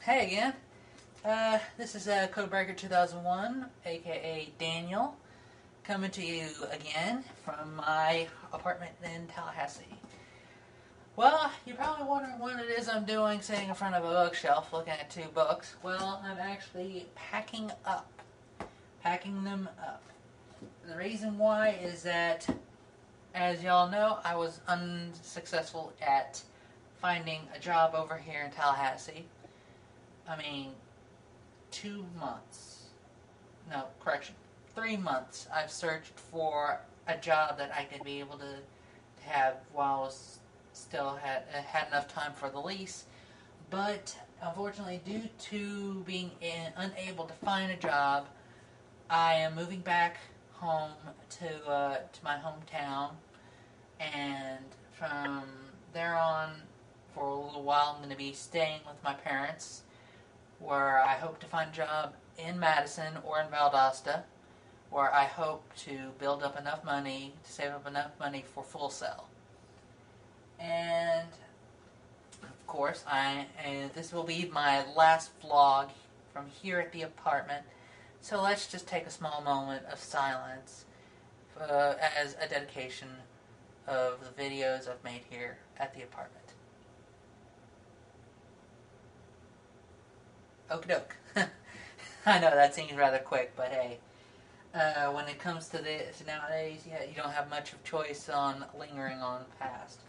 Hey again. This is Codebreaker 2001, aka Daniel, coming to you again from my apartment in Tallahassee. Well, you're probably wondering what it is I'm doing sitting in front of a bookshelf looking at two books. Well, I'm actually packing them up. The reason why is that, as y'all know, I was unsuccessful at finding a job over here in Tallahassee. 2 months. No, correction. 3 months I've searched for a job that I could be able to have while I was still had enough time for the lease. But unfortunately, due to being unable to find a job, I am moving back home to my hometown, and from there on, for a little while, I'm going to be staying with my parents, where I hope to find a job in Madison or in Valdosta, where I hope to build up enough money to save up enough money for Full Sail. And of course, this will be my last vlog from here at the apartment. So let's just take a small moment of silence as a dedication of the videos I've made here at the apartment. Okie doke. I know that seems rather quick, but hey, when it comes to this nowadays, you don't have much of choice on lingering on the past.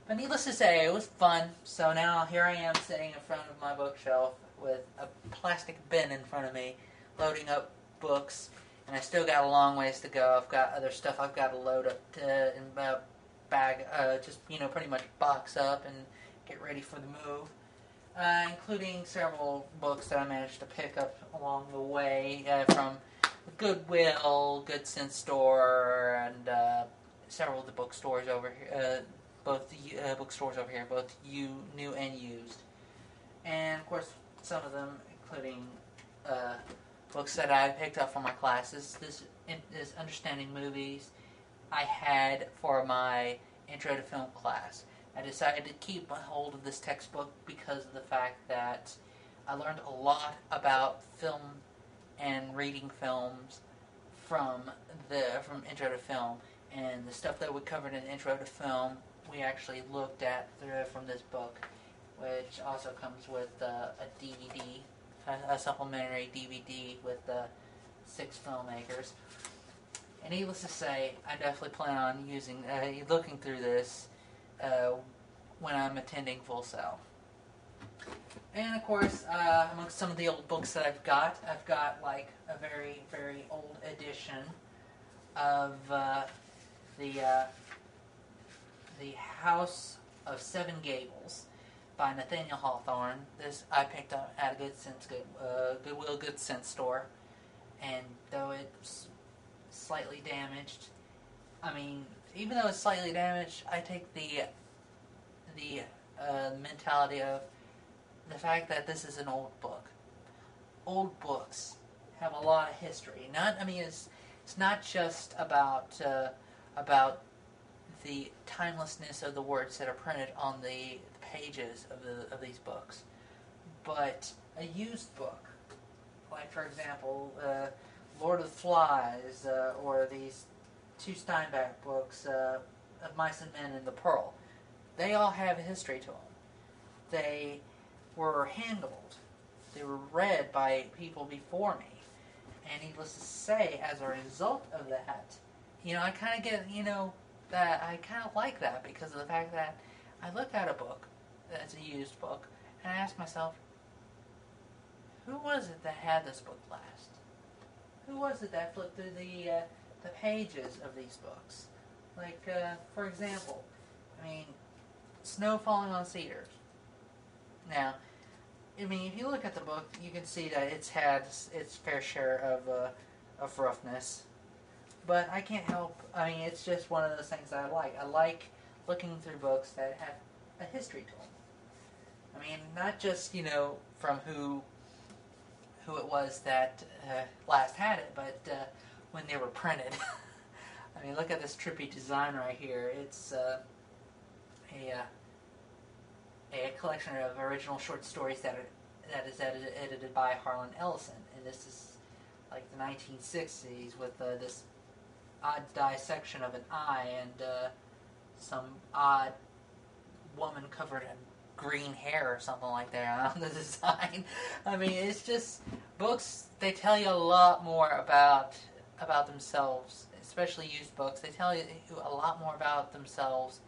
But needless to say, it was fun. So now here I am sitting in front of my bookshelf with a plastic bin in front of me, loading up books, and I still got a long ways to go. I've got other stuff I've got to load up in a bag, pretty much box up and get ready for the move. Including several books that I managed to pick up along the way from Goodwill, Good Sense Store, and several of the bookstores over here, bookstores over here, both new and used. And of course, some of them including books that I picked up for my classes. This Understanding Movies I had for my Intro to Film class. I decided to keep a hold of this textbook because of the fact that I learned a lot about film and reading films from Intro to Film, and the stuff that we covered in Intro to Film we actually looked at from this book, which also comes with a DVD, a supplementary DVD with 6 filmmakers. And needless to say, I definitely plan on looking through this when I'm attending Full Sail. And of course, amongst some of the old books that I've got like a very, very old edition of the House of Seven Gables by Nathaniel Hawthorne. This I picked up at a Goodwill Good Sense store, and though it's slightly damaged, even though it's slightly damaged, I take the mentality of the fact that this is an old book. Old books have a lot of history. It's not just about the timelessness of the words that are printed on the pages of these books, but a used book, like for example, Lord of the Flies, or these 2 Steinbeck books, of Mice and Men and the Pearl. They all have a history to them. They were handled. They were read by people before me. And needless to say, as a result of that, I kind of get, that I kind of like that because of the fact that I look at a book that's a used book and I ask myself, who was it that had this book last? Who was it that flipped through the pages of these books? Like, for example, Snow Falling on Cedars. Now, if you look at the book, you can see that it's had its fair share of roughness. But I can't help, it's just one of those things that I like. I like looking through books that have a history to them. Not just, from who it was that last had it, but when they were printed. Look at this trippy design right here. It's a collection of original short stories that that is edited by Harlan Ellison, and this is like the 1960s with this odd dissection of an eye and some odd woman covered in green hair or something like that on the design. I mean, it's just books. They tell you a lot more about themselves, especially used books. They tell you a lot more about themselves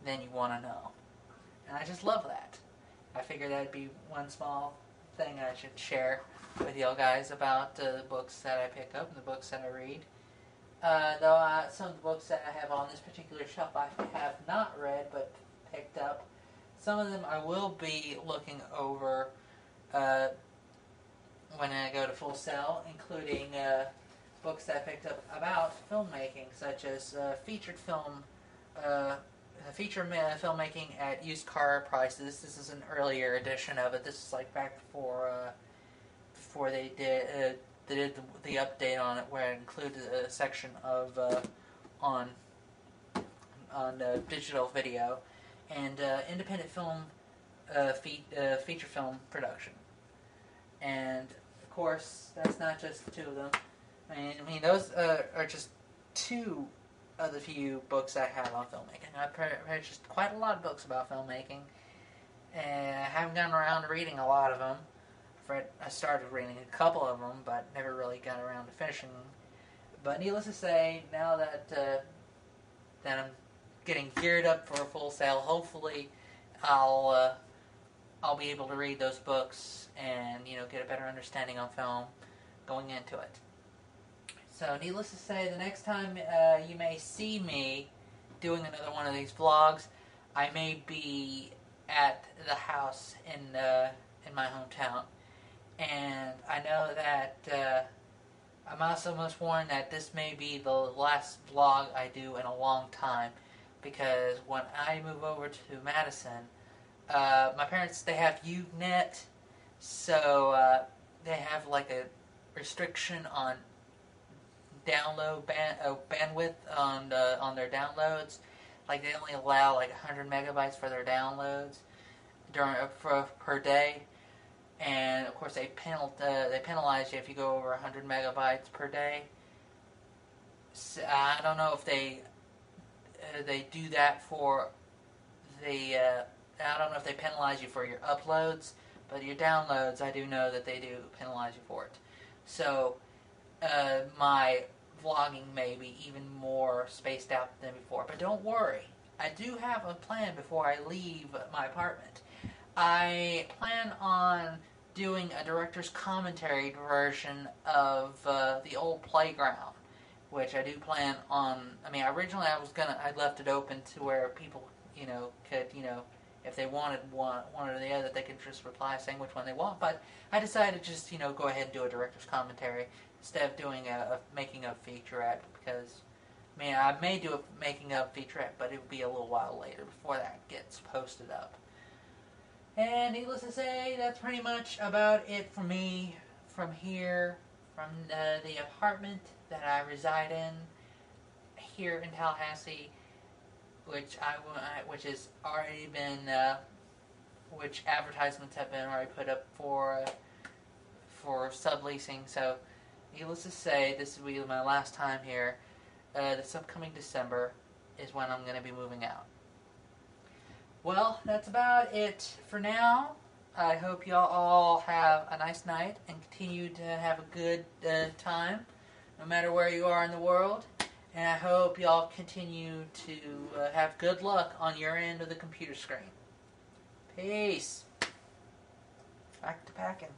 than you want to know, and I just love that. I figured that'd be one small thing I should share with y'all guys about the books that I pick up and the books that I read. Though some of the books that I have on this particular shelf I have not read but picked up. Some of them I will be looking over when I go to Full Sail, including books that I picked up about filmmaking, such as featured film, filmmaking at used car prices. This is an earlier edition of it. This is like back before they did the update on it, where it included a section of on digital video and independent film, feature film production. And of course, that's not just the two of them. I mean those are just two of the few books I have on filmmaking. I've purchased quite a lot of books about filmmaking, and I haven't gotten around to reading a lot of them. I started reading a couple of them, but never really got around to finishing them. But needless to say, now that that I'm getting geared up for a Full Sail, hopefully I'll be able to read those books and get a better understanding on film going into it. So needless to say, the next time you may see me doing another one of these vlogs, I may be at the house in my hometown. And I know that I'm also almost warned that this may be the last vlog I do in a long time, because when I move over to Madison, my parents, they have Unet, so they have like a restriction on download bandwidth on their downloads. Like they only allow like 100 megabytes for their downloads per day. And of course, they penalize you if you go over 100 megabytes per day. So, I don't know if they do that for the. I don't know if they penalize you for your uploads, but your downloads, I do know that they do penalize you for it. So my vlogging may be even more spaced out than before. But don't worry, I do have a plan before I leave my apartment. I plan on doing a director's commentary version of the old playground, which I do plan on. I mean, originally I left it open to where people, could, if they wanted one or the other, they could just reply saying which one they want. But I decided to just, go ahead and do a director's commentary instead of doing a making of featurette, because, I may do a making of featurette, but it will be a little while later before that gets posted up. And needless to say, that's pretty much about it for me from here, from the apartment that I reside in here in Tallahassee, which has already been, which advertisements have been already put up for subleasing. So, needless to say, this will be my last time here. This upcoming December is when I'm going to be moving out. Well, that's about it for now. I hope y'all all have a nice night and continue to have a good time, no matter where you are in the world. And I hope y'all continue to have good luck on your end of the computer screen. Peace. Back to packing.